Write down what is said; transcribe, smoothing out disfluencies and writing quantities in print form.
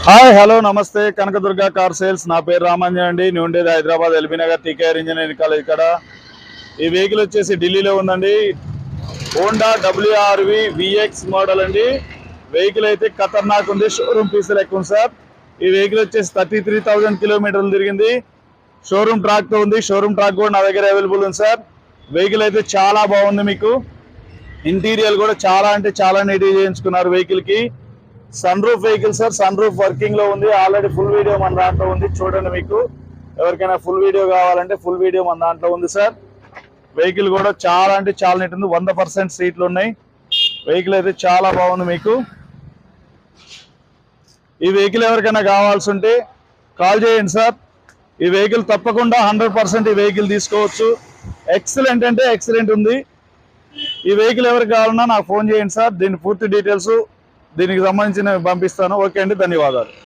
Hi hello నమస్తే Kanakadurga car sales నా పేరు రామాంజన్ అండి. నేను ఉండేది Hyderabad LB Nagar TKR engineering college. ఇక్కడ ఈ వెహికల్ వచ్చేసి ఢిల్లీలో ఉందండి. హోండా WRV VX మోడల్ అండి. వెహికల్ అయితే ఖతర్నాక్ ఉంది, షోరూమ్ పీస్ లెక్క ఉంది సార్. ఈ వెహికల్ వచ్చేసి 33,000 కిలోమీటర్లు తిరిగింది. షోరూమ్ ట్రాక్ తో ఉంది. షోరూమ్ ట్రాక్ కూడా నా దగ్గర అవైలబుల్ ఉంది సార్. వెహికల్ అయితే చాలా బాగుంది. మీకు ఇంటీరియర్ కూడా చాలా అంటే చాలా నీట్గా చేయించుకున్నారు. వెహికల్ కి sun roof vehicle sir. Sun roof working లో ఉంది. ఆల్రెడీ ఫుల్ వీడియో మన దాంట్లో ఉంది, చూడండి. మీకు ఎవరికైనా ఫుల్ వీడియో కావాలంటే ఫుల్ వీడియో మన దాంట్లో ఉంది సార్. వెహికల్ కూడా చాలా అంటే చాలా నీట్ ఉంది. 100% సీట్లు ఉన్నాయి. వెహికల్ అయితే చాలా బాగుంది. మీకు ఈ వెహికల్ ఎవరికైనా కావాల్సి ఉంటే కాల్ చేయండి సార్. ఈ వెహికల్ తప్పకుండా 100% ఈ వెహికల్ తీసుకోవచ్చు. ఎక్సలెంట్ అంటే ఎక్సలెంట్ ఉంది. ఈ వెహికల్ ఎవరికి కావాలన్నా నాకు ఫోన్ చేయండి సార్. దీని పూర్తి డీటెయిల్స్ దీనికి సంబంధించిన పంపిస్తాను. ఓకే అండి, ధన్యవాదాలు.